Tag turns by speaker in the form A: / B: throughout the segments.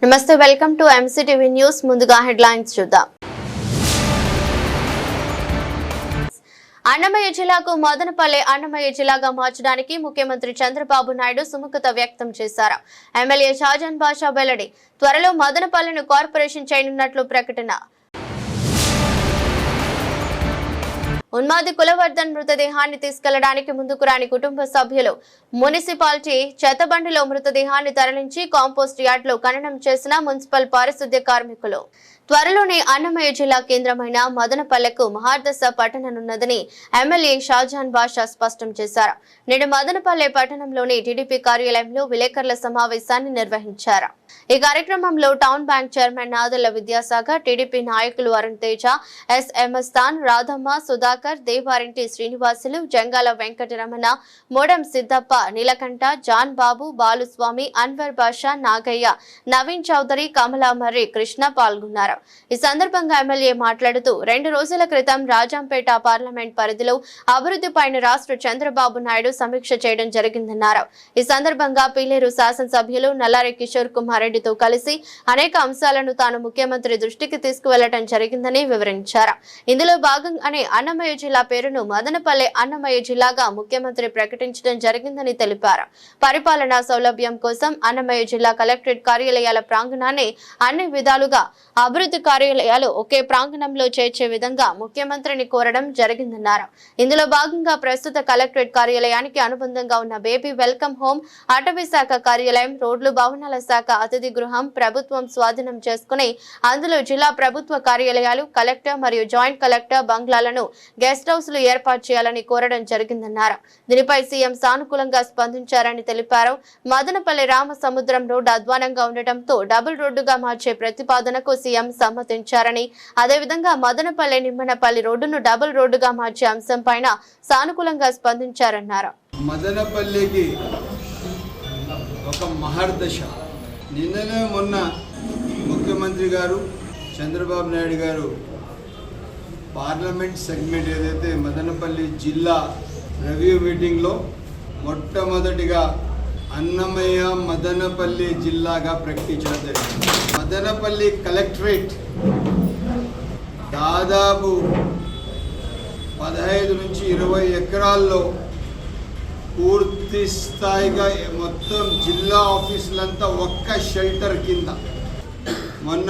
A: నమస్తే, welcome to MCTV news. ముందుగా headlines చూద్దాం. అన్నమయ్య జిల్లాకు మదనపల్లె అన్నమయ్య జిల్లాగా మార్చడానికి ముఖ్యమంత్రి చంద్రబాబు నాయుడు సుముఖత వ్యక్తం చేశారు. ఎమ్మెల్యే షాజాన్ బాషా వెల్లడి. త్వరలో మదనపల్లెను కార్పొరేషన్ చేయనున్నట్లు ప్రకటన. ఉన్మాది కులవర్ధన్ మృతదేహాన్ని తీసుకెళ్లడానికి ముందుకు రాని కుటుంబ సభ్యులు మున్సిపాలిటీ చెత్తబండిలో మృతదేహాన్ని తరలించి కాంపోస్ట్ యార్డ్ లో ఖననం చేసిన మున్సిపల్ పారిశుద్ధ్య కార్మికులు. త్వరలోనే అన్నమయ్య జిల్లా కేంద్రమైన మదనపల్లెకు మహార్దశ పట్టణనున్నదని ఎమ్మెల్యే షాజాన్ బాషా స్పష్టం చేశారు. నేడు మదనపల్లె పట్టణంలోని టీడీపీ కార్యాలయంలో విలేకరుల సమావేశాన్ని నిర్వహించారు. ఈ కార్యక్రమంలో town bank chairman Nadella Vidyasagar, TDP నాయకులు అరుణ్ తేజ, ఎస్ఎంఎస్ తాన్, రాధమ్మ, సుధాకర్, దేవారింటి శ్రీనివాసులు, జంగాల వెంకటరమణ, మోడం సిద్దప్ప, నీలకంఠ, జాన్ బాబు, బాలుస్వామి, అన్వర్ బాషా, నాగయ్య, నవీన్ చౌదరి, కమలామర్రి, కృష్ణ పాల్గొన్నారు. ఈ సందర్భంగా ఎమ్మెల్యే మాట్లాడుతూ 2 రోజుల క్రితం రాజంపేట పార్లమెంట్ పరిధిలో అభివృద్ధిపైన రాష్ట్ర చంద్రబాబు నాయుడు సమీక్ష చేయడం జరిగిందన్నారు. ఈ సందర్భంగా పీలేరు శాసనసభ్యులు నల్లారి కిషోర్ కుమార్ రెడ్డితో కలిసి అనేక అంశాలను తాను ముఖ్యమంత్రి దృష్టికి తీసుకువెళ్లడం జరిగిందని వివరించారు. ఇందులో భాగంగానే అన్నమయ్య జిల్లా పేరును మదనపల్లె అన్నమయ్య జిల్లాగా ముఖ్యమంత్రి ప్రకటించడం జరిగిందని తెలిపారు. పరిపాలనా సౌలభ్యం కోసం అన్నమయ్య జిల్లా కలెక్టరేట్ కార్యాలయాల ప్రాంగణాన్ని అన్ని విధాలుగా అభివృద్ధి కార్యాలయాలు ఒకే ప్రాంగణంలో చేర్చే విధంగా ముఖ్యమంత్రిని కోరడం జరిగిందన్నారు. ఇందులో భాగంగా ప్రస్తుత కలెక్టరేట్ కార్యాలయానికి అనుబంధంగా ఉన్న బేబీ వెల్కమ్ హోమ్, అటవీ శాఖ కార్యాలయం, రోడ్లు, భవనాల శాఖ అతిథి గృహం ప్రభుత్వం స్వాధీనం చేసుకుని అందులో జిల్లా ప్రభుత్వ కార్యాలయాలు, కలెక్టర్ మరియు జాయింట్ కలెక్టర్ బంగ్లాలను గెస్ట్ హౌస్లు ఏర్పాటు చేయాలని కోరడం జరిగిందన్నారు. దీనిపై సీఎం సానుకూలంగా స్పందించారని తెలిపారు. మదనపల్లి రామసముద్రం రోడ్డు అధ్వానంగా ఉండటంతో డబుల్ రోడ్డుగా మార్చే ప్రతిపాదనకు సీఎం సమ్మతించారని, అదేవిధంగా మదనపల్లి నిమ్మనపల్లి రోడ్డును డబుల్ రోడ్డుగా మార్చే అంశం పైన సానుకూలంగా స్పందించారన్నారు.
B: మదనపల్లికి ఒక మహర్దశ. నిన్ననే మొన్న ముఖ్యమంత్రి గారు చంద్రబాబు నాయుడు గారు పార్లమెంట్ సెగ్మెంట్ ఏదైతే మదనపల్లి జిల్లా రివ్యూ మీటింగ్లో మొట్టమొదటిగా అన్నమయ్య మదనపల్లి జిల్లాగా ప్రకటించడం జరిగింది. మదనపల్లి కలెక్టరేట్ దాదాపు 15 నుంచి 20 ఎకరాల్లో పూర్తి స్థాయిగా మొత్తం జిల్లా ఆఫీసులంతా ఒక్క షెల్టర్ కింద. మొన్న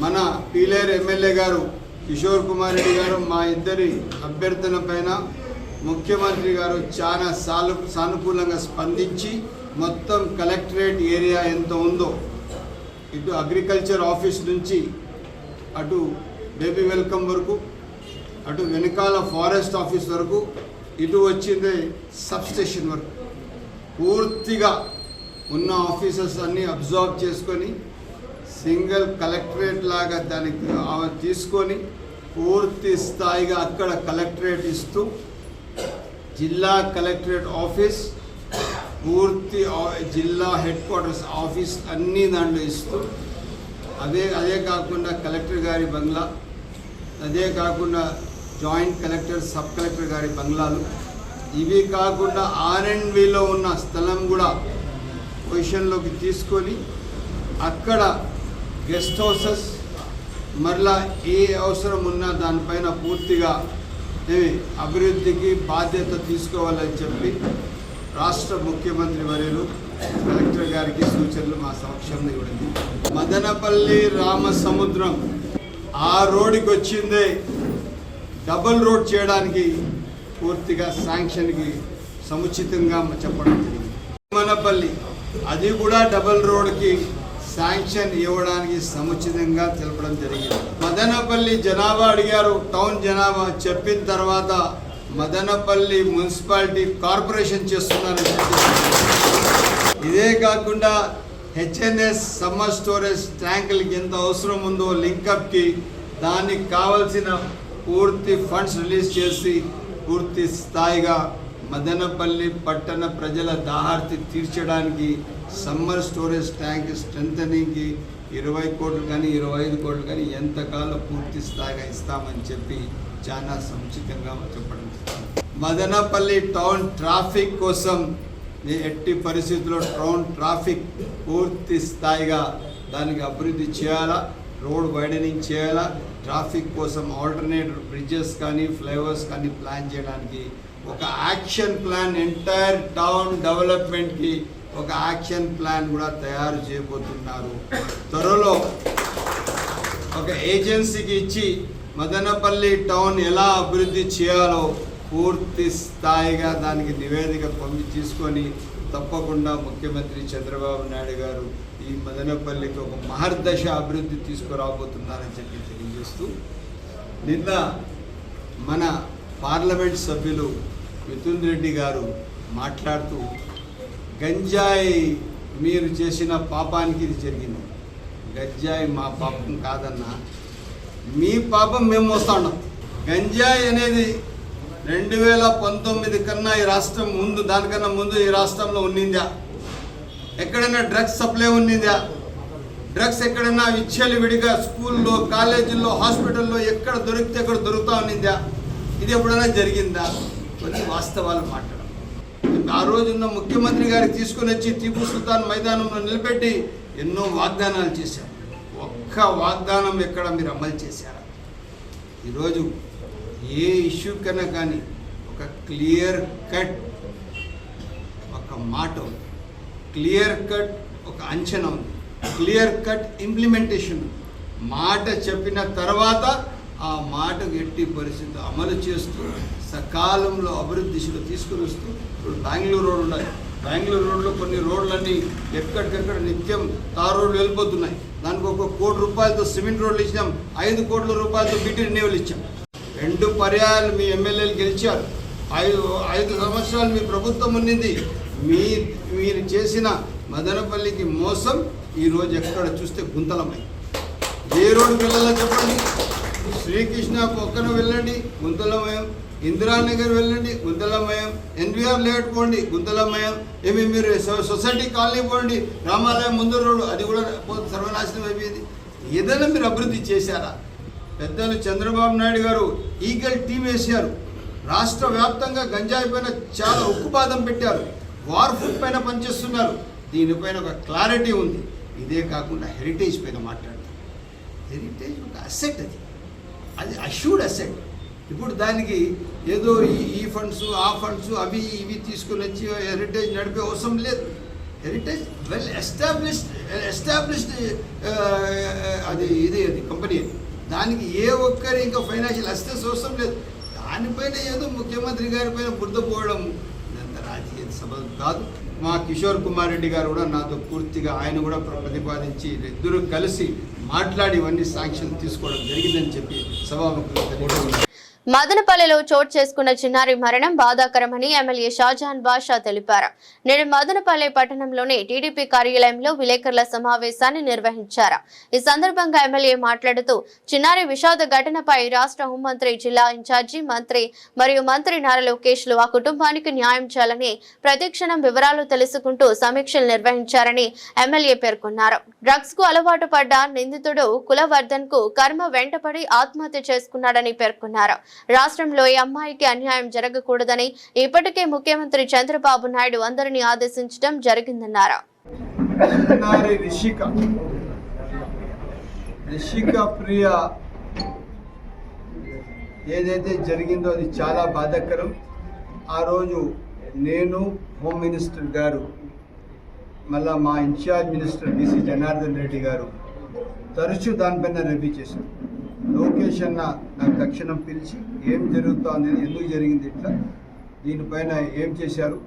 B: మన పీలేరు ఎమ్మెల్యే గారు కిషోర్ కుమార్ రెడ్డి గారు మా ఇద్దరి అభ్యర్థన పైన ముఖ్యమంత్రి గారు చాలా సానుకూలంగా స్పందించి మొత్తం కలెక్టరేట్ ఏరియా ఎంత ఉందో ఇటు అగ్రికల్చర్ ఆఫీస్ నుంచి అటు బేబీ వెల్కమ్ వరకు, అటు వెనకాల ఫారెస్ట్ ఆఫీస్ వరకు, ఇటు వచ్చిందే సబ్స్టేషన్ వరకు పూర్తిగా ఉన్న ఆఫీసర్స్ అన్నీ అబ్జర్వ్ చేసుకొని సింగిల్ కలెక్టరేట్ లాగా దానికి తీసుకొని పూర్తి స్థాయిగా అక్కడ కలెక్టరేట్ ఇస్తూ జిల్లా కలెక్టరేట్ ఆఫీస్, పూర్తి జిల్లా హెడ్ క్వార్టర్స్ ఆఫీస్ అన్నీ దాంట్లో ఇస్తూ అదే కాకుండా కలెక్టర్ గారి బంగ్లా, అదే కాకుండా జాయింట్ కలెక్టర్, సబ్ కలెక్టర్ గారి బంగ్లాలు, ఇవి కాకుండా R&Bలో ఉన్న స్థలం కూడా పొజిషన్లోకి తీసుకొని అక్కడ గెస్ట్ హౌసెస్ మరలా ఏ అవసరం ఉన్నా దానిపైన పూర్తిగా అభివృద్ధికి బాధ్యత తీసుకోవాలని చెప్పి రాష్ట్ర ముఖ్యమంత్రి వర్యులు కలెక్టర్ గారికి సూచనలు మా సమక్షంలో ఇవ్వడింది. మదనపల్లి రామసముద్రం ఆ రోడ్డుకి వచ్చిందే డబుల్ రోడ్ చేయడానికి పూర్తిగా శాంక్షన్కి సముచితంగా చెప్పడం జరిగింది. మదనపల్లి అది కూడా డబుల్ రోడ్కి శాంక్షన్ ఇవ్వడానికి సముచితంగా తెలపడం జరిగింది. మదనపల్లి జనాభా అడిగారు, టౌన్ జనాభా చెప్పిన తర్వాత మదనపల్లి మున్సిపాలిటీ కార్పొరేషన్ చేస్తున్నారని ఇదే కాకుండా హెచ్ఎన్ఎస్ సమ్మర్ స్టోరేజ్ ట్యాంకులకి ఎంత అవసరం ఉందో లింకప్కి దానికి కావలసిన పూర్తి ఫండ్స్ రిలీజ్ చేసి పూర్తి స్థాయిగా మదనపల్లి పట్టణ ప్రజల దాహార్తి తీర్చడానికి సమ్మర్ స్టోరేజ్ ట్యాంక్ స్ట్రెంథనింగ్కి 20 కోట్లు కానీ 25 కోట్లు కానీ ఎంతకాలం పూర్తి స్థాయిగా ఇస్తామని చెప్పి చాలా సముచితంగా చెప్పడం. మదనపల్లి టౌన్ ట్రాఫిక్ కోసం ఎట్టి పరిస్థితుల్లో టౌన్ ట్రాఫిక్ పూర్తి స్థాయిగా దానికి అభివృద్ధి చేయాలా, రోడ్ వైడనింగ్ చేయాలా, ట్రాఫిక్ కోసం ఆల్టర్నేట్ బ్రిడ్జెస్ కానీ ఫ్లైఓవర్స్ కానీ ప్లాన్ చేయడానికి ఒక యాక్షన్ ప్లాన్, ఎంటైర్ టౌన్ డెవలప్మెంట్కి ఒక యాక్షన్ ప్లాన్ కూడా తయారు చేయబోతున్నారు. త్వరలో ఒక ఏజెన్సీకి ఇచ్చి మదనపల్లి టౌన్ ఎలా అభివృద్ధి చేయాలో పూర్తి స్థాయిగా దానికి నివేదిక తీసుకొని తప్పకుండా ముఖ్యమంత్రి చంద్రబాబు నాయుడు గారు ఈ మదనపల్లికి ఒక మహర్దశ అభివృద్ధి తీసుకురాబోతున్నారని చెప్పి తెలియజేస్తూ, నిన్న మన పార్లమెంట్ సభ్యులు మిథున్ రెడ్డి గారు మాట్లాడుతూ గంజాయి మీరు చేసిన పాపానికి ఇది జరిగింది, గంజాయి మా పాపం కాదన్నా, మీ పాపం మేము మోస్తాం. గంజాయి అనేది 2019 కన్నా ఈ రాష్ట్రం ముందు, దానికన్నా ముందు ఈ రాష్ట్రంలో ఉన్నిందా? ఎక్కడైనా డ్రగ్స్ సప్లై ఉన్నిందా? డ్రగ్స్ ఎక్కడైనా విచ్చలు విడిగా స్కూల్లో, కాలేజీల్లో, హాస్పిటల్లో ఎక్కడ దొరికితే అక్కడ దొరుకుతూ ఉన్నిందా? ఇది ఎప్పుడైనా జరిగిందా? కొన్ని వాస్తవాలు మాట్లాడాలి. ఆ రోజున్న ముఖ్యమంత్రి గారికి తీసుకుని వచ్చి టిపు సుల్తాన్ మైదానంలో నిలబెట్టి ఎన్నో వాగ్దానాలు చేశారు. ఒక్క వాగ్దానం ఎక్కడ మీరు అమలు చేశారా? ఈరోజు ఏ ఇష్యూ కన్నా కానీ ఒక క్లియర్ కట్ ఒక మాట ఉంది, క్లియర్ కట్ ఒక అంచనా ఉంది, క్లియర్ కట్ ఇంప్లిమెంటేషన్. మాట చెప్పిన తర్వాత ఆ మాటకు ఎట్టి పరిస్థితి అమలు చేస్తూ సకాలంలో అభివృద్ధి దిశలో తీసుకుని వస్తూ, ఇప్పుడు బెంగళూరు రోడ్ ఉన్నాయి, బెంగళూరు రోడ్లో కొన్ని రోడ్లన్నీ ఎక్కడికెక్కడ నిత్యం తార్ రోడ్లు వెళ్ళిపోతున్నాయి. దానికి ఒక 1 కోటి రూపాయలతో సిమెంట్ రోడ్లు ఇచ్చినాం, 5 కోట్ల రూపాయలతో బీటీ రెన్యూవల్ ఇచ్చాం. 2 పర్యాయాలు మీ ఎమ్మెల్యేలు గెలిచారు. 5 సంవత్సరాలు మీ ప్రభుత్వం ఉన్నింది. మీరు చేసిన మదనపల్లికి మోసం ఈరోజు ఎక్కడ చూస్తే గుంతలమై. ఏ రోడ్డుకి వెళ్ళాలో చెప్పండి. శ్రీకృష్ణ పక్కన వెళ్ళండి, గుంతలమయం. ఇందిరానగర్ వెళ్ళండి, గుంతలమయం. ఎన్వీఆర్ లేఅవుట్ పోండి, గుంతలమయం. మీరు సొసైటీ కాలనీ పోండి, రామాలయం ముందు రోడ్డు, అది కూడా సర్వనాశనం అయిపోయింది. ఏదైనా మీరు అభివృద్ధి చేశారా? పెద్దలు చంద్రబాబు నాయుడు గారు ఈగల్ టీం వేశారు. రాష్ట్ర వ్యాప్తంగా గంజాయి పైన చాలా ఉక్కుపాదం పెట్టారు. వార్ ఫుడ్ పైన పనిచేస్తున్నారు. దీనిపైన ఒక క్లారిటీ ఉంది. ఇదే కాకుండా హెరిటేజ్ పైన మాట్లాడతారు. హెరిటేజ్ ఒక అసెట్, అది అష్యూర్డ్ అసెట్. ఇప్పుడు దానికి ఏదో ఈ ఫండ్స్, ఆ ఫండ్స్, అవి ఇవి తీసుకుని వచ్చి హెరిటేజ్ నడిపే అవసరం లేదు. హెరిటేజ్ వెల్ ఎస్టాబ్లిష్డ్ అది కంపెనీ. దానికి ఏ ఒక్కరి ఇంకా ఫైనాన్షియల్ అసిస్టెన్స్ అవసరం లేదు. దానిపైన ఏదో ముఖ్యమంత్రి గారి పైన బురద పోవడం ఇదంతా రాజకీయ సభ కాదు. మా కిషోర్ కుమార్ రెడ్డి గారు కూడా నాతో పూర్తిగా ఆయన కూడా ప్రతిపాదించి ఇద్దరు కలిసి మాట్లాడి ఇవన్నీ శాంక్షన్ తీసుకోవడం జరిగిందని చెప్పి సభాముఖంగా తెలియజేస్తున్నారు.
A: మదనపల్లిలో చోటు చేసుకున్న చిన్నారి మరణం బాధాకరమని ఎమ్మెల్యే షాజహాన్ బాషా తెలిపారు. నేడు మదనపల్లి పట్టణంలోని టీడీపీ కార్యాలయంలో విలేకరుల సమావేశాన్ని నిర్వహించారు. ఈ సందర్భంగా ఎమ్మెల్యే మాట్లాడుతూ, చిన్నారి విషాద ఘటనపై రాష్ట్ర హోంమంత్రి, జిల్లా ఇన్ఛార్జి మంత్రి మరియు మంత్రి నారా లోకేష్లు ఆ కుటుంబానికి న్యాయం చేయాలని ప్రతిక్షణం వివరాలు తెలుసుకుంటూ సమీక్షలు నిర్వహించారని ఎమ్మెల్యే పేర్కొన్నారు. డ్రగ్స్ కు అలవాటు పడ్డ నిందితుడు కులవర్ధన్ కు కర్మ వెంటపడి ఆత్మహత్య చేసుకున్నాడని పేర్కొన్నారు. రాష్ట్రంలో ఈ అమ్మాయికి అన్యాయం జరగకూడదని ఇప్పటికే ముఖ్యమంత్రి చంద్రబాబు నాయుడు అందరినీ ఆదేశించడం జరిగిందన్నారు.
B: రిషిక ప్రియ ఏదైతే జరిగిందో అది చాలా బాధాకరం. ఆ రోజు నేను, హోమ్ మినిస్టర్ గారు, మళ్ళా మా incharge minister BC Janardhan Reddy గారు తరచూ దానిపైన రివ్యూ చేశారు. లోకేష్ అన్న నాకు తక్షణం పిలిచి ఏం జరుగుతుంది, ఎందుకు జరిగింది ఇట్లా, దీనిపైన ఏం చేశారు,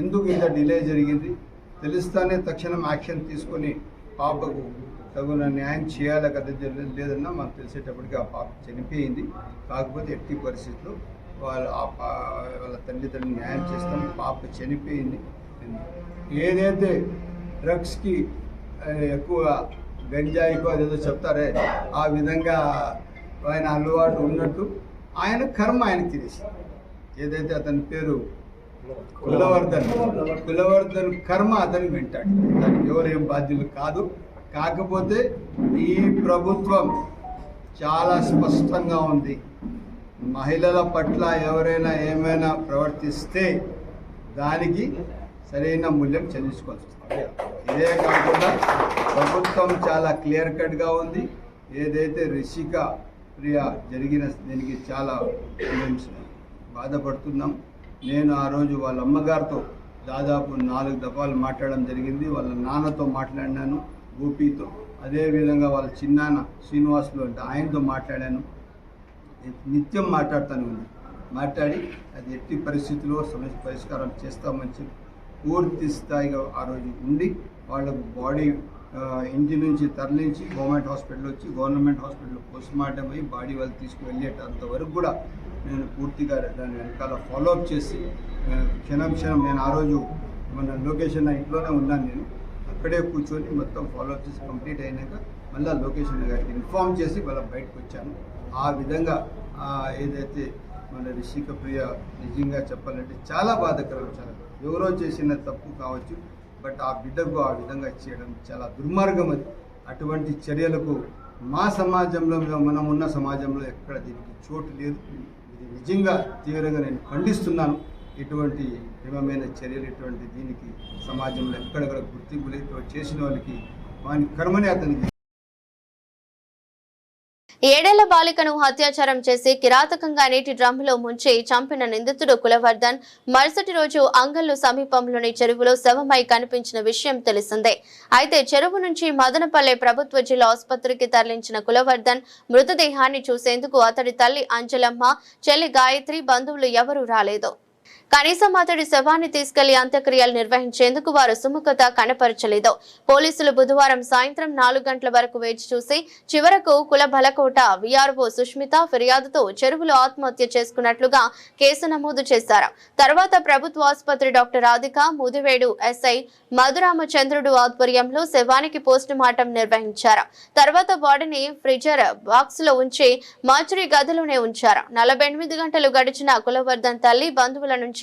B: ఎందుకు ఇంత డిలే జరిగింది తెలుస్తానే తక్షణం యాక్షన్ తీసుకొని పాపకు తగిన న్యాయం చేయాలి కదా. లేదన్నా మాకు తెలిసేటప్పటికి ఆ పాప చనిపోయింది. కాకపోతే ఎట్టి పరిస్థితుల్లో వాళ్ళ తల్లిదండ్రులు న్యాయం చేస్తాం. పాప చనిపోయింది. ఏదైతే డ్రగ్స్కి ఎక్కువ గంజాయికో అదేదో చెప్తారే ఆ విధంగా ఆయన అలవాటు ఉన్నట్టు ఆయన కర్మ ఆయనకు తెలిసి, ఏదైతే అతని పేరు కులవర్ధన్ కర్మ అతనికి వింటాడు. దానికి ఎవరేం బాధ్యులు కాదు. కాకపోతే ఈ ప్రభుత్వం చాలా స్పష్టంగా ఉంది. మహిళల పట్ల ఎవరైనా ఏమైనా ప్రవర్తిస్తే దానికి సరైన మూల్యం చెల్లించుకోవాల్సి వస్తుంది. ఇదే కాకుండా ప్రభుత్వం చాలా క్లియర్ కట్గా ఉంది. ఏదైతే రిషిక ప్రియ జరిగిన దీనికి చాలా బాధపడుతున్నాం. నేను ఆ రోజు వాళ్ళ అమ్మగారితో దాదాపు 4 దఫాలు మాట్లాడడం జరిగింది. వాళ్ళ నాన్నతో మాట్లాడినాను, గోపితో. అదేవిధంగా వాళ్ళ చిన్నాన్న శ్రీనివాసులు అంటే ఆయనతో మాట్లాడాను. నిత్యం మాట్లాడుతూనే ఉంది. మాట్లాడి అది ఎట్టి పరిస్థితుల్లో సమస్య పరిష్కారం చేస్తామని చెప్పి పూర్తి స్థాయిగా ఆ రోజు ఉండి వాళ్ళకు బాడీ ఇంటి నుంచి తరలించి గవర్నమెంట్ హాస్పిటల్ వచ్చి గవర్నమెంట్ హాస్పిటల్లో పోస్ట్మార్టం అయ్యి బాడీ వాళ్ళు తీసుకువెళ్ళేటంత వరకు కూడా నేను పూర్తిగా దాని వెనకాల ఫాలోఅప్ చేసి క్షణం నేను ఆ రోజు మన లొకేషన్ ఇంట్లోనే ఉన్నాను. నేను అక్కడే కూర్చొని మొత్తం ఫాలోఅప్ చేసి కంప్లీట్ అయినాక మళ్ళీ లొకేషన్ గారికి ఇన్ఫామ్ చేసి వాళ్ళ బయటకు వచ్చాను. ఆ విధంగా ఏదైతే మన రిషిక ప్రియ నిజంగా చెప్పాలంటే చాలా బాధాకరం. చాలా ఎవరో చేసిన తప్పు కావచ్చు, బట్ ఆ బిడ్డకు ఆ విధంగా చేయడం చాలా దుర్మార్గం. అది అటువంటి చర్యలకు మా సమాజంలో మనం ఉన్న సమాజంలో ఎక్కడ దీనికి చోటు లేదు. ఇది నిజంగా తీవ్రంగా నేను ఖండిస్తున్నాను. ఇటువంటి క్రమమైన చర్యలు ఇటువంటి దీనికి సమాజంలో ఎక్కడెక్కడ గుర్తింపు లేదు. చేసిన వాళ్ళకి వాని కర్మనే అతనికి.
A: 7 ఏళ్ల బాలికను అత్యాచారం చేసి కిరాతకంగా నీటి డ్రమ్ములో ముంచి చంపిన నిందితుడు కులవర్ధన్ మరుసటి రోజు అంగల్లు సమీపంలోని చెరువులో శవమై కనిపించిన విషయం తెలిసిందే. అయితే చెరువు నుంచి మదనపల్లె ప్రభుత్వ జిల్లా ఆసుపత్రికి తరలించిన కులవర్ధన్ మృతదేహాన్ని చూసేందుకు అతడి తల్లి అంజలమ్మ, చెల్లి గాయత్రి, బంధువులు ఎవరూ రాలేదు. కనీసం అతడి శవాన్ని తీసుకెళ్లి అంత్యక్రియలు నిర్వహించేందుకు వారు సుముఖత కనపరచలేదు. పోలీసులు బుధవారం సాయంత్రం 4 గంటల వరకు వేచి చూసి చివరకు కులబలకోట వీఆర్ఓ సుష్మిత ఫిర్యాదుతో చెరువులో ఆత్మహత్య చేసుకున్నట్లుగా కేసు నమోదు చేశారు. తర్వాత ప్రభుత్వ ఆసుపత్రి డాక్టర్ రాధిక, ముదివేడు ఎస్ఐ మధురామచంద్రుడు ఆధ్వర్యంలో శవానికి పోస్టుమార్టం నిర్వహించారు. తర్వాత బాడీని ఫ్రిజర్ బాక్స్ లో ఉంచి మార్చురీ గదిలోనే ఉంచారు. 48 గంటలు గడిచిన కులవర్ధన్ తల్లి, బంధువుల నుంచి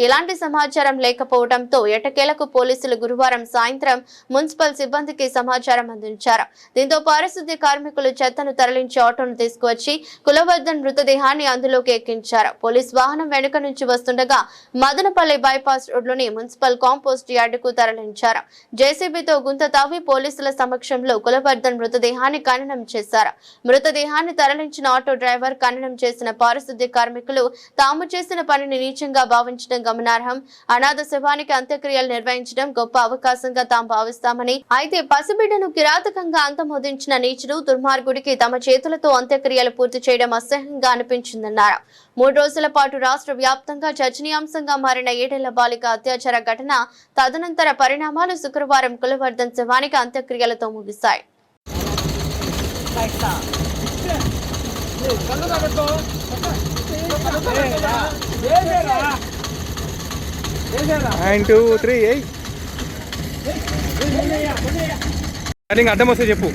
A: ఎలాంటి సమాచారం లేకపోవడంతో ఎటకేలకు పోలీసులు గురువారం సాయంత్రం మున్సిపల్ సిబ్బందికి సమాచారం అందించారు. దీంతో పారిశుద్ధ్య కార్మికులు చెత్తను తరలించి ఆటోను తీసుకువచ్చి కులవర్ధన్ మృతదేహాన్ని అందులోకి ఎక్కించారు. పోలీస్ వాహనం వెనుక నుంచి వస్తుండగా మదనపల్లి బైపాస్ రోడ్లోని మున్సిపల్ కాంపోస్ట్ యార్డుకు తరలించారు. జేసీబీతో గుంత తావి పోలీసుల సమక్షంలో కులవర్ధన్ మృతదేహాన్ని ఖననం చేశారు. మృతదేహాన్ని తరలించిన ఆటో డ్రైవర్, ఖననం చేసిన పారిశుద్ధ్య కార్మికులు తాము చేసిన పనిని నీచంగా భావించడం గమనార్హం. అనాథ శవానికి అంత్యక్రియలు నిర్వహించడం గొప్ప అవకాశంగా తాము భావిస్తామని, అయితే పసిబిడ్డను కిరాతకంగా అంతమొదించిన నీచుడు దుర్మార్గుడికి తమ చేతులతో అంత్యక్రియలు పూర్తి చేయడం అసహ్యంగా అనిపించిందన్నారు. 3 రోజుల పాటు రాష్ట్ర వ్యాప్తంగా చర్చనీయాంశంగా మారిన 7 ఏళ్ల బాలిక అత్యాచార ఘటన తదనంతర పరిణామాలు శుక్రవారం కులవర్ధన్ శవానికి అంత్యక్రియలతో ముగిశాయి.
C: అడ్డం వస్తే చెప్పు.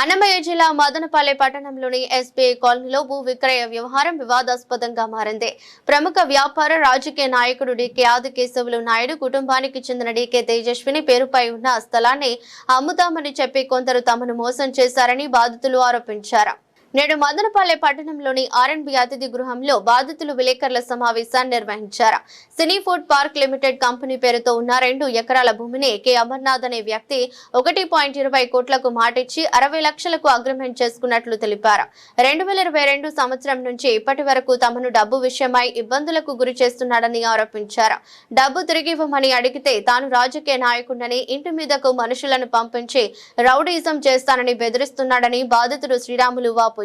A: అన్నమయ్య జిల్లా మదనపల్లె పట్టణంలోని ఎస్బీఐ కాలనీలో భూ విక్రయ వ్యవహారం వివాదాస్పదంగా మారింది. ప్రముఖ వ్యాపార రాజకీయ నాయకుడు డీకే ఆదికేశవులు నాయుడు కుటుంబానికి చెందిన డీకే తేజస్విని పేరుపై ఉన్న స్థలాన్ని అమ్ముతామని చెప్పి కొందరు తమను మోసం చేశారని బాధితులు ఆరోపించారు. నేడు మదనపల్లె పట్టణంలోని ఆర్ఎన్బి అతిథి గృహంలో బాధితులు విలేకరుల సమావేశాన్ని నిర్వహించారు. సినీ ఫుడ్ పార్క్ లిమిటెడ్ కంపెనీ పేరుతో ఉన్న 2 ఎకరాల భూమిని కె అమర్నాథ్ అనే వ్యక్తి 1.20 కోట్లకు మాటిచ్చి 60 లక్షలకు అగ్రిమెంట్ చేసుకున్నట్లు తెలిపారు. 2022 సంవత్సరం నుంచి ఇప్పటి వరకు తమను డబ్బు విషయమై ఇబ్బందులకు గురి చేస్తున్నాడని ఆరోపించారు. డబ్బు తిరిగివ్వమని అడిగితే తాను రాజకీయ నాయకుడిని, ఇంటి మీదకు మనుషులను పంపించి రౌడీజం చేస్తానని బెదిరిస్తున్నాడని బాధితుడు శ్రీరాములు వాపోయారు.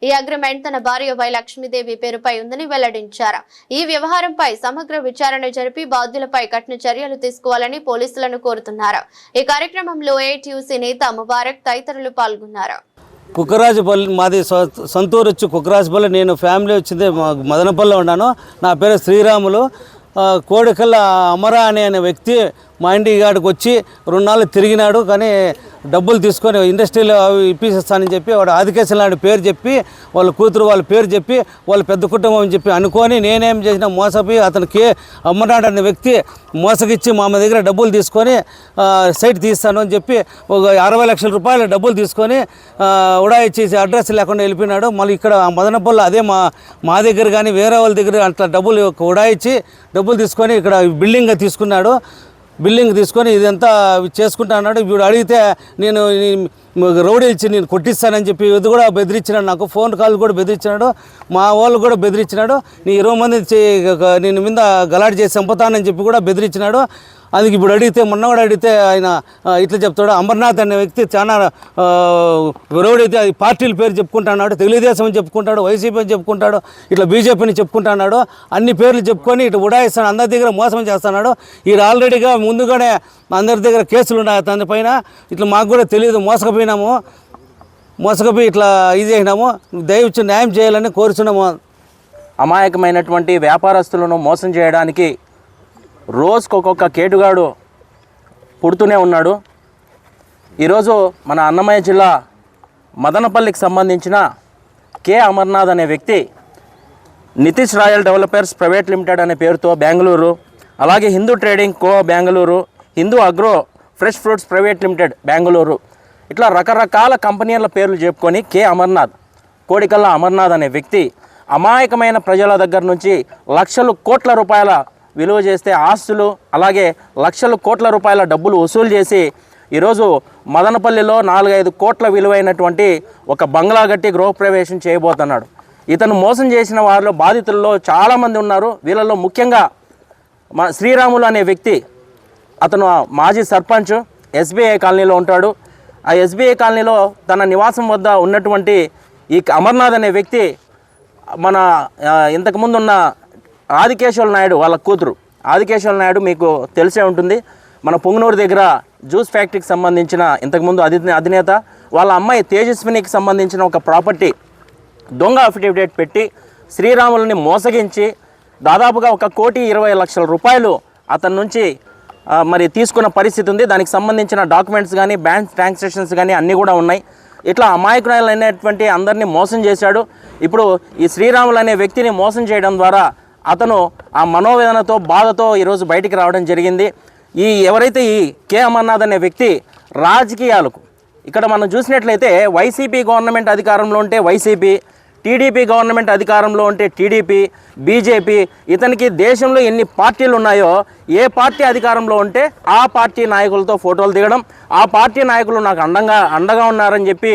A: ఈ అగ్రిమెంట్ తన భార్య వై లక్ష్మీదేవి పేరుపై ఉందని వెల్లడించారు. ఈ వ్యవహారంపై సమగ్ర విచారణ జరిపి బాధ్యులపై కఠిన చర్యలు తీసుకోవాలని పోలీసులను కోరుతున్నారు. ఈ కార్యక్రమంలో ఏటీయూసీ నేత ముబారక్ తదితరులు పాల్గొన్నారు.
D: కుక్కరాజుపల్లి మాది సొంతూరు వచ్చి కుక్కరాజుపల్లి. నేను ఫ్యామిలీ వచ్చింది మదనపల్లిలో ఉన్నాను. నా పేరు శ్రీరాములు. కోడికల్ల అమరా అనే వ్యక్తి మా ఇంటి కాడికి వచ్చి 2 నాళ్ళు తిరిగినాడు. కానీ డబ్బులు తీసుకొని ఇండస్ట్రీలో ఇప్పిస్తానని చెప్పి వాడు ఆదికేశం లాంటి పేరు చెప్పి వాళ్ళ కూతురు వాళ్ళ పేరు చెప్పి వాళ్ళ పెద్ద కుటుంబం అని చెప్పి అనుకొని నేనేం చేసిన మోసపోయి అతనికి అమ్మనాడు అనే వ్యక్తి మోసగిచ్చి మా దగ్గర డబ్బులు తీసుకొని సైట్ తీస్తాను అని చెప్పి ఒక 60 లక్షల రూపాయలు డబ్బులు తీసుకొని ఉడాయిచ్చేసి అడ్రస్ లేకుండా వెళ్ళిపోయినాడు. మళ్ళీ ఇక్కడ మదనపల్లి అదే మా దగ్గర కానీ వేరే వాళ్ళ దగ్గర అట్లా డబ్బులు ఉడాయిచ్చి డబ్బులు తీసుకొని ఇక్కడ బిల్డింగ్ తీసుకున్నాడు. బిల్డింగ్ తీసుకొని ఇదంతా చేసుకుంటా అన్నాడు. ఇప్పుడు అడిగితే నేను రౌడీ ఇచ్చి నేను కొట్టిస్తానని చెప్పి ఇది కూడా బెదిరించినాడు. నాకు ఫోన్ కాల్ కూడా బెదిరించినాడు. మా వాళ్ళు కూడా బెదిరించినాడు. నీ 20 మంది నేను మీద గలాట్ చేసి చంపుతానని చెప్పి కూడా బెదిరించినాడు. అందుకు ఇప్పుడు అడిగితే మొన్న కూడా అడిగితే ఆయన ఇట్లా చెప్తాడు. అమర్నాథ్ అనే వ్యక్తి చాలా రౌడీ అది పార్టీల పేరు చెప్పుకుంటున్నాడు. తెలుగుదేశం అని చెప్పుకుంటాడు, వైసీపీ అని చెప్పుకుంటాడు, ఇట్లా బీజేపీని చెప్పుకుంటున్నాడు. అన్ని పేర్లు చెప్పుకొని ఇట్లా ఉడాయిస్తాడు, అందరి దగ్గర మోసం చేస్తున్నాడు. ఈయన ఆల్రెడీగా ముందుగానే అందరి దగ్గర కేసులు ఉన్నాయి అతని పైన. ఇట్లా మాకు కూడా తెలియదు, మోసకపోయి ఇట్లా ఇది చేసినాము. దయవిచ్చి న్యాయం చేయాలని కోరుచున్నాము.
C: అమాయకమైనటువంటి వ్యాపారస్తులను మోసం చేయడానికి రోజుకు ఒక్కొక్క కేటుగాడు పుడుతూనే ఉన్నాడు. ఈరోజు మన అన్నమయ్య జిల్లా మదనపల్లికి సంబంధించిన కె అమర్నాథ్ అనే వ్యక్తి Nitish royal developers private limited అనే పేరుతో బెంగళూరు, అలాగే Hindu trading co Bengaluru, Hindu agro fresh fruits private limited Bengaluru, ఇట్లా రకరకాల కంపెనీల పేర్లు చెప్పుకొని కె అమర్నాథ్, కోడికల్లా అమర్నాథ్ అనే వ్యక్తి అమాయకమైన ప్రజల దగ్గర నుంచి లక్షల కోట్ల రూపాయల విలువ చేస్తే ఆస్తులు, అలాగే లక్షల కోట్ల రూపాయల డబ్బులు వసూలు చేసి ఈరోజు మదనపల్లిలో 4-5 కోట్ల విలువైనటువంటి ఒక బంగ్లా గట్టి గృహప్రవేశం చేయబోతున్నాడు. ఇతను మోసం చేసిన వారిలో బాధితుల్లో చాలామంది ఉన్నారు. వీళ్ళలో ముఖ్యంగా శ్రీరాములు అనే వ్యక్తి, అతను మాజీ సర్పంచ్, ఎస్బీఐ కాలనీలో ఉంటాడు. ఆ ఎస్బీఐ కాలనీలో తన నివాసం వద్ద ఉన్నటువంటి ఈ అమర్నాథ్ అనే వ్యక్తి మన ఇంతకుముందు ఉన్న ఆదికేశవ నాయుడు వాళ్ళ కూతురు, ఆదికేశవ నాయుడు మీకు తెలిసే ఉంటుంది. మన పొంగనూరు దగ్గర జ్యూస్ ఫ్యాక్టరీకి సంబంధించిన ఇంతకుముందు అధినేత, వాళ్ళ అమ్మాయి తేజస్వినికి సంబంధించిన ఒక ప్రాపర్టీ దొంగ అఫిడవిట్ పెట్టి శ్రీరాములని మోసగించి దాదాపుగా 1,20,00,000 రూపాయలు అతని నుంచి మరి తీసుకున్న పరిస్థితి ఉంది. దానికి సంబంధించిన డాక్యుమెంట్స్ కానీ బ్యాంక్ ట్రాన్సాక్షన్స్ కానీ అన్నీ కూడా ఉన్నాయి. ఇట్లా అమాయకులైనటువంటి అందరినీ మోసం చేశాడు. ఇప్పుడు ఈ శ్రీరాములు అనే వ్యక్తిని మోసం చేయడం ద్వారా అతను ఆ మనోవేదనతో బాధతో ఈరోజు బయటికి రావడం జరిగింది. ఎవరైతే ఈ కె అమర్నాథ్ అనే వ్యక్తి రాజకీయాలకు ఇక్కడ మనం చూసినట్లయితే వైసీపీ గవర్నమెంట్ అధికారంలో ఉంటే వైసీపీ, టీడీపీ గవర్నమెంట్ అధికారంలో ఉంటే టీడీపీ, బీజేపీ, ఇతనికి దేశంలో ఎన్ని పార్టీలు ఉన్నాయో ఏ పార్టీ అధికారంలో ఉంటే ఆ పార్టీ నాయకులతో ఫోటోలు దిగడం, ఆ పార్టీ నాయకులు నాకు అండగా ఉన్నారని చెప్పి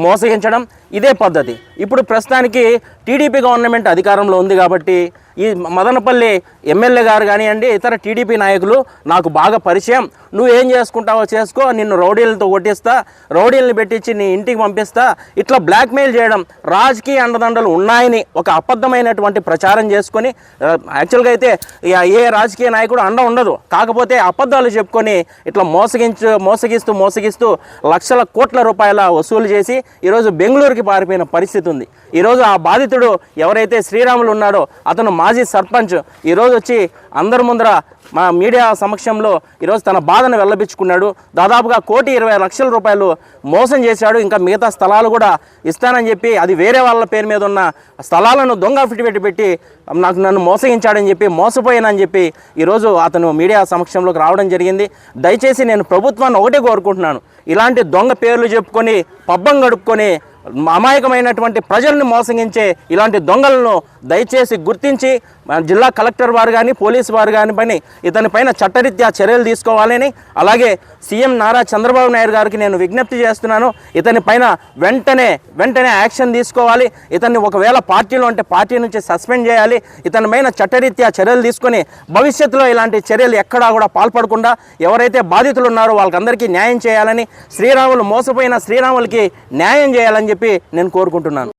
C: మోసగించడం, ఇదే పద్ధతి. ఇప్పుడు ప్రస్తుతానికి టీడీపీ గవర్నమెంట్ అధికారంలో ఉంది కాబట్టి ఈ మదనపల్లి ఎమ్మెల్యే గారు కానివ్వండి, ఇతర టీడీపీ నాయకులు నాకు బాగా పరిచయం, నువ్వు ఏం చేసుకుంటావో చేసుకో, నిన్ను రౌడీలతో కొట్టిస్తా, రౌడీలను పెట్టించి నీ ఇంటికి పంపిస్తా, ఇట్లా బ్లాక్మెయిల్ చేయడం, రాజకీయ అండదండలు ఉన్నాయని ఒక అబద్ధమైనటువంటి ప్రచారం చేసుకొని, యాక్చువల్గా అయితే ఏ రాజకీయ నాయకుడు అండ ఉండదు, కాకపోతే అబద్ధాలు చెప్పుకొని ఇట్లా మోసగిస్తూ లక్షల కోట్ల రూపాయల వసూలు చేసి ఈరోజు బెంగళూరుకి పారిపోయిన పరిస్థితి ఉంది. ఈరోజు ఆ బాధితుడు ఎవరైతే శ్రీరాములు ఉన్నాడో అతను మాజీ సర్పంచ్ ఈరోజు వచ్చి అందరి ముందర మా మీడియా సమక్షంలో ఈరోజు తన బాధను వెల్లబిచ్చుకున్నాడు. దాదాపుగా 1,20,00,000 రూపాయలు మోసం చేశాడు. ఇంకా మిగతా స్థలాలు కూడా ఇస్తానని చెప్పి అది వేరే వాళ్ళ పేరు మీద ఉన్న స్థలాలను దొంగ అఫిడవిట్ పెట్టి నన్ను మోసగించాడని చెప్పి మోసపోయానని చెప్పి ఈరోజు అతను మీడియా సమక్షంలోకి రావడం జరిగింది. దయచేసి నేను ప్రభుత్వాన్ని ఒకటే కోరుకుంటున్నాను, ఇలాంటి దొంగ పేర్లు చెప్పుకొని పబ్బం గడుపుకొని అమాయకమైనటువంటి ప్రజల్ని మోసగించే ఇలాంటి దొంగలను దయచేసి గుర్తించి జిల్లా కలెక్టర్ వారు కానీ పోలీసు వారు కానీ ఇతని పైన చట్టరీత్యా చర్యలు తీసుకోవాలని, అలాగే సీఎం నారా చంద్రబాబు నాయుడు గారికి నేను విజ్ఞప్తి చేస్తున్నాను, ఇతని పైన వెంటనే యాక్షన్ తీసుకోవాలి. ఇతన్ని ఒకవేళ పార్టీలో ఉంటే పార్టీ నుంచి సస్పెండ్ చేయాలి. ఇతని పైన చట్టరీత్యా చర్యలు తీసుకొని భవిష్యత్తులో ఇలాంటి చర్యలు ఎక్కడా కూడా పాల్పడకుండా ఎవరైతే బాధితులు ఉన్నారో వాళ్ళకందరికీ న్యాయం చేయాలని, మోసపోయిన శ్రీరాములకి న్యాయం చేయాలని చెప్పి నేను కోరుకుంటున్నాను.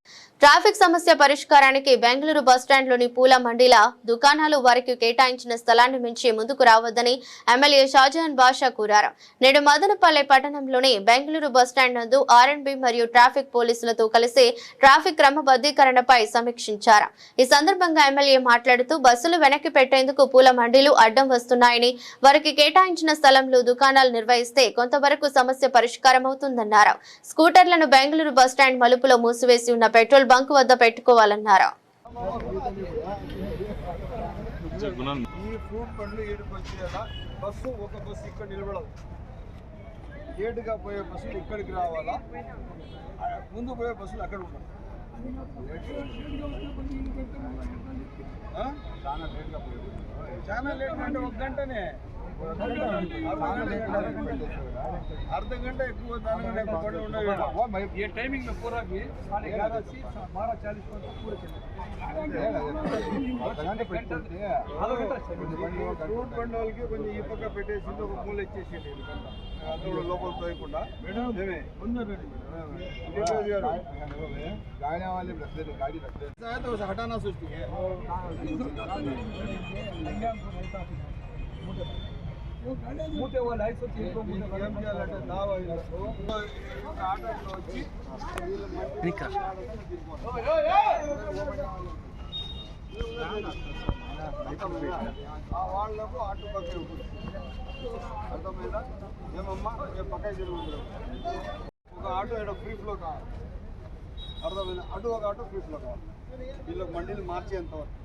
A: ట్రాఫిక్ సమస్య పరిష్కారానికి బెంగళూరు బస్టాండ్లోని పూల మండీల దుకాణాలు వారికి కేటాయించిన స్థలాన్ని మించి ముందుకు రావద్దని ఎమ్మెల్యే షాజహాన్ బాషా కోరారు. నేడు మదనపల్లె పట్టణంలోని బెంగళూరు బస్టాండ్ నందు ఆర్ఎండ్బి మరియు ట్రాఫిక్ పోలీసులతో కలిసి ట్రాఫిక్ క్రమబద్ధీకరణపై సమీక్షించారు. ఈ సందర్భంగా ఎమ్మెల్యే మాట్లాడుతూ బస్సులు వెనక్కి పెట్టేందుకు పూల మండీలు అడ్డం వస్తున్నాయని, వారికి కేటాయించిన స్థలంలో దుకాణాలు నిర్వహిస్తే కొంతవరకు సమస్య పరిష్కారమవుతుందన్నారు. స్కూటర్లను బెంగళూరు బస్టాండ్ మలుపులో మూసివేసి ఉన్న పెట్రోల్ బంక్ వద్ద పెట్టుకోవాలన్నారు.
B: ఈ ఫ్రూట్ పండ్లు ఏడుకు వచ్చేలా బస్సు ఒక బస్సు ఇక్కడ నిలబడదు. ఏడుగా పోయే బస్సులు ఇక్కడికి రావాలా, ముందు పోయే బస్సులు అక్కడ ఉంటాయి. చాలా లేట్ అంటే 1 గంటనే, अर्ध घंटा ఎక్కువ దానికంటే ఎక్కువ పడి ఉండవు. ये टाइमिंग में पूरा भी 11:30 से 12:40 तक पूरे चले ఫ్రూట్ పండు వాళ్ళకి కొంచెం ఈ పక్క పెట్టేసి ఒక మూల ఇచ్చేసేయండి. అందులో లోపల పోయకుండా हटाना सोचती है. మూతే వాళ్ళు ఐస్ వచ్చి ఏం చేయాలంటే దావా ఆటోలో వచ్చి వాళ్ళకు ఆటో పక్కే ఉంటుంది. అర్థమైందా? ఏమమ్మా పక్క జరుగుతుంది. ఒక ఆటో ఇక్కడ ఫ్రీ ఫ్లో కావాలి. అర్థమైందా? అటు ఒక ఆటో ఫ్రీ ఫ్లో కావాలి. వీళ్ళకి మండీలు మార్చేంతవరకు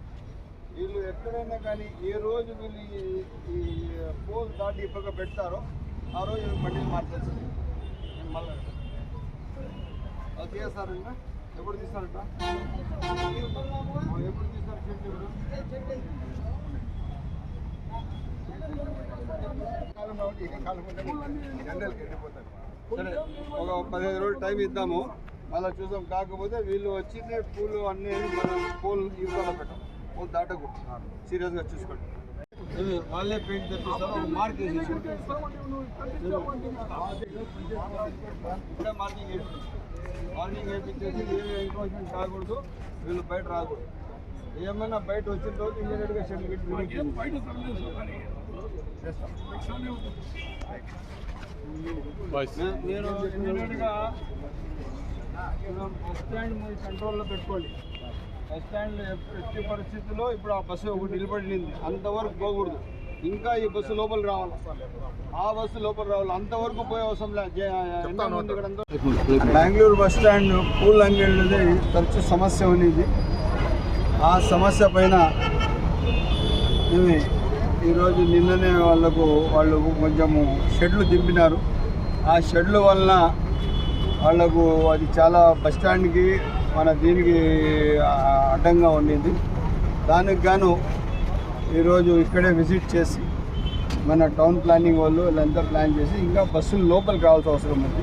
B: వీళ్ళు ఎక్కడైనా కానీ ఏ రోజు వీళ్ళు ఈ పోల్ దాటి ఇప్పగా పెడతారో ఆ రోజు మండీలు మార్చేస్తారు. నేను మళ్ళీ అది చేస్తారంట. ఎప్పుడు తీస్తారంట? ఎప్పుడు తీస్తారు? సరే, ఒక 15 రోజులు టైం ఇద్దాము, మళ్ళీ చూసాం. కాకపోతే వీళ్ళు వచ్చిందే పూలు అన్నీ మనం పూలు ఇవ్వాలో పెట్టాం. పూలు దాటకూడదు. సీరియస్గా చూసుకోండి. వాళ్ళే పెయింట్ తెప్పిస్తారు. ఒక మార్క్ వేసేసి ఇప్పుడే మార్నింగ్ వేయించేసి ఏమి ఎంక్రోచ్మెంట్ కాకూడదు. వీళ్ళు బయట రాకూడదు. ఏమైనా బయట వచ్చిన రోజు ఇమీడియట్గా సర్టిఫికేట్ నేను ఇమీడియట్గా బస్ స్టాండ్ మీ కంట్రోల్లో పెట్టుకోండి. బస్ స్టాండ్లో ఎట్టి పరిస్థితుల్లో ఇప్పుడు ఆ బస్సు ఒకటి నిలబడింది, అంతవరకు పోకూడదు. ఇంకా ఈ బస్సు లోపలికి రావాలి, ఆ బస్సు లోపలికి రావాలి. అంతవరకు పోయే అవసరం లేదు. బెంగళూరు బస్ స్టాండ్ పూల్ అంగడిది తరచు సమస్య ఉన్నది. ఆ సమస్య పైన ఈరోజు నిన్ననే వాళ్ళు కొంచెము షెడ్లు దింపినారు. ఆ షెడ్ల వలన వాళ్లకు అది చాలా బస్ స్టాండ్కి మన దీనికి అడ్డంగా ఉండింది. దానికి గాను ఈరోజు ఇక్కడే విజిట్ చేసి మన టౌన్ ప్లానింగ్ వాళ్ళు వీళ్ళంతా ప్లాన్ చేసి ఇంకా బస్సులు లోపలికి రావాల్సిన అవసరం ఉంది.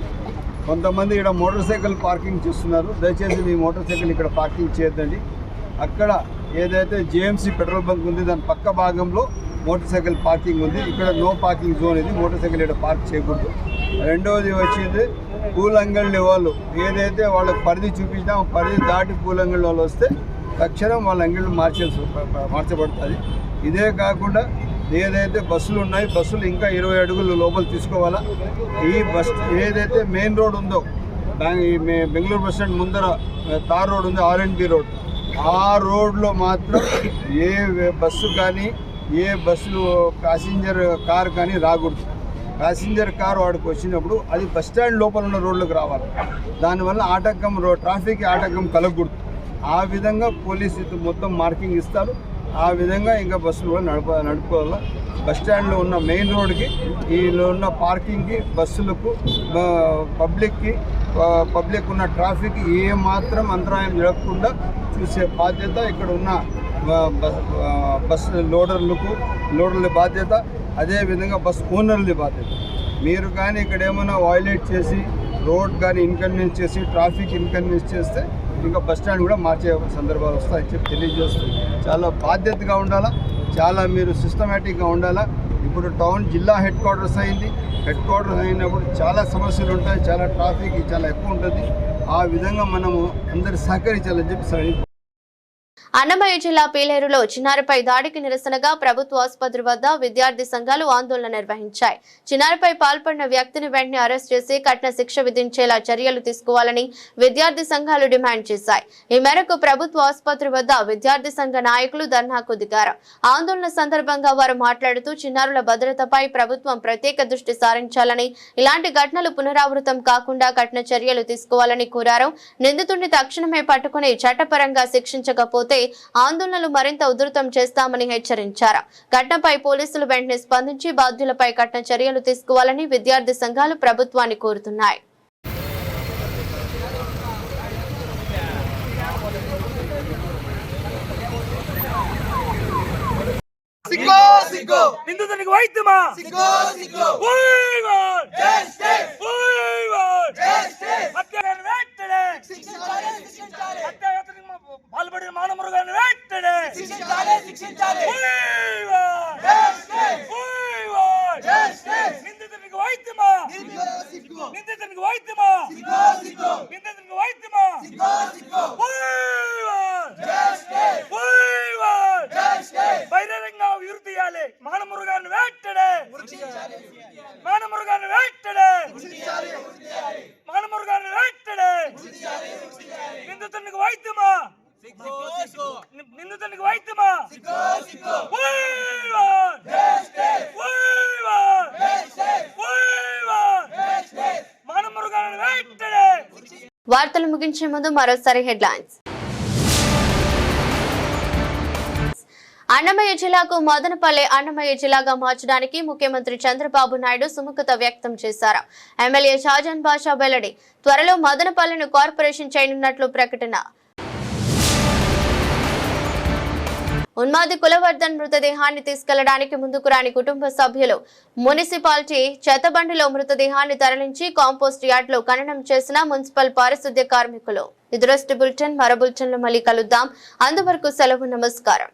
B: కొంతమంది ఇక్కడ మోటార్ సైకిల్ పార్కింగ్ చేస్తున్నారు. దయచేసి మీ మోటార్ సైకిల్ ఇక్కడ పార్కింగ్ చేయొద్దండి. అక్కడ ఏదైతే జేఎంసీ పెట్రోల్ బంక్ ఉంది దాని పక్క భాగంలో మోటార్ సైకిల్ పార్కింగ్ ఉంది. ఇక్కడ నో పార్కింగ్ జోన్ ఇది, మోటార్ సైకిల్ ఇక్కడ పార్క్ చేయకూడదు. రెండవది వచ్చింది పూలంగళ్ళి వాళ్ళు ఏదైతే వాళ్ళకి పరిధి చూపించినా పరిధి దాటి పూలంగళ్ళి వాళ్ళు వస్తే తక్షణం వాళ్ళ అంగళ్ళు మార్చబడుతుంది. ఇదే కాకుండా ఏదైతే బస్సులు ఉన్నాయి బస్సులు ఇంకా 20 అడుగులు లోపల తీసుకోవాలా. ఈ బస్ ఏదైతే మెయిన్ రోడ్ ఉందో బెంగళూరు బస్ స్టాండ్ ముందర తార్ రోడ్ ఉంది, ఆర్ఎండ్బి రోడ్, ఆ రోడ్లో మాత్రం ఏ బస్సు కానీ ఏ బస్సులు ప్యాసింజర్ కార్ కానీ రాకూడదు. ప్యాసింజర్ కార్ వాడికి వచ్చినప్పుడు అది బస్ స్టాండ్ లోపల ఉన్న రోడ్లకు రావాలి. దానివల్ల ఆటంకం ట్రాఫిక్ ఆటంకం కలగకూడదు. ఆ విధంగా పోలీసు మొత్తం మార్కింగ్ ఇస్తారు. ఆ విధంగా ఇంకా బస్సులు కూడా నడుపుకోవాలి. బస్ స్టాండ్లో ఉన్న మెయిన్ రోడ్కి ఈలో ఉన్న పార్కింగ్కి బస్సులకు పబ్లిక్ ఉన్న ట్రాఫిక్ ఏమాత్రం అంతరాయం జరగకుండా చూసే బాధ్యత ఇక్కడ ఉన్న బస్ లోడర్ల బాధ్యత, అదేవిధంగా బస్ ఓనర్ల బాధ్యత. మీరు కానీ ఇక్కడ ఏమైనా వైలేట్ చేసి రోడ్ కానీ ఇన్కన్వీనియన్స్ చేసి ట్రాఫిక్ ఇన్కన్వీనియన్స్ చేస్తే ఇంకా బస్ స్టాండ్ కూడా మార్చే సందర్భాలు వస్తాయని చెప్పి తెలియజేస్తూ చాలా బాధ్యతగా ఉండాలా, చాలా మీరు సిస్టమేటిక్గా ఉండాలా. ఇప్పుడు టౌన్ జిల్లా హెడ్ క్వార్టర్స్ అయింది. హెడ్ క్వార్టర్స్ అయినప్పుడు చాలా సమస్యలు ఉంటాయి, చాలా ట్రాఫిక్ చాలా ఎక్కువ ఉంటుంది. ఆ విధంగా మనము అందరు సహకరించాలని చెప్పి
A: అన్నమయ్య జిల్లా పీలేరులో చిన్నారిపై దాడికి నిరసనగా ప్రభుత్వ ఆసుపత్రి వద్ద విద్యార్థి సంఘాలు ఆందోళన నిర్వహించాయి. చిన్నారిపై పాల్పడిన వ్యక్తిని వెంటనే అరెస్ట్ చేసి కఠిన శిక్ష విధించేలా చర్యలు తీసుకోవాలని విద్యార్థి సంఘాలు డిమాండ్ చేశాయి. ఈ మేరకు ప్రభుత్వ ఆసుపత్రి వద్ద విద్యార్థి సంఘ నాయకులు ధర్నాకు దిగారు. ఆందోళన సందర్భంగా వారు మాట్లాడుతూ చిన్నారుల భద్రతపై ప్రభుత్వం ప్రత్యేక దృష్టి సారించాలని, ఇలాంటి ఘటనలు పునరావృతం కాకుండా కఠిన చర్యలు తీసుకోవాలని కోరారు. నిందితుడిని తక్షణమే పట్టుకుని చట్టపరంగా శిక్షించకపోతే ఆందోళనలు మరింత ఉధృతం చేస్తామని హెచ్చరించారు. ఘటనపై పోలీసులు వెంటనే స్పందించి బాధ్యులపై కఠిన చర్యలు తీసుకోవాలని విద్యార్థి సంఘాలు ప్రభుత్వాన్ని కోరుతున్నాయి.
E: నిందితునికి వైద్యమా పాల్పడిన మానమృగాన్ని వెంటనే నిందితునికి వైద్యమా నిందితునికి వైద్యమా నిందితునికి వైద్యమా బహిరంగంగా విరుద్ధియాలి మానమృగాన్ని వెంటనే మానమృగాన్ని వెంటనే మానమృగాన్ని వెంటనే నిందితునికి వైద్యమా నిందితునికి వైద్యమా మానమృగాన్ని వెంటనే.
A: వార్తలు ముగించే ముందు మరోసారి హెడ్లైన్స్. అన్నమయ్య జిల్లాకు మదనపల్లె అన్నమయ్య జిల్లాగా మార్చడానికి ముఖ్యమంత్రి చంద్రబాబు నాయుడు సుముఖత వ్యక్తం చేశారు. ఎమ్మెల్యే షాజాన్ బాషా వెల్లడి. త్వరలో మదనపల్లెను కార్పొరేషన్ చేయనున్నట్లు ప్రకటన. ఉన్మాది కులవర్ధన్ మృతదేహాన్ని తీసుకెళ్లడానికి ముందుకు రాని కుటుంబ సభ్యులు మున్సిపాలిటీ చెత్తబండిలో మృతదేహాన్ని తరలించి కాంపోస్ట్ యార్డ్ లో ఖననం చేసిన మున్సిపల్ పారిశుద్ధ్య కార్మికులు. ఇది బులెటిన్. మరో బులెటిన్లో మళ్ళీ కలుద్దాం. అంతవరకు సెలవు. నమస్కారం.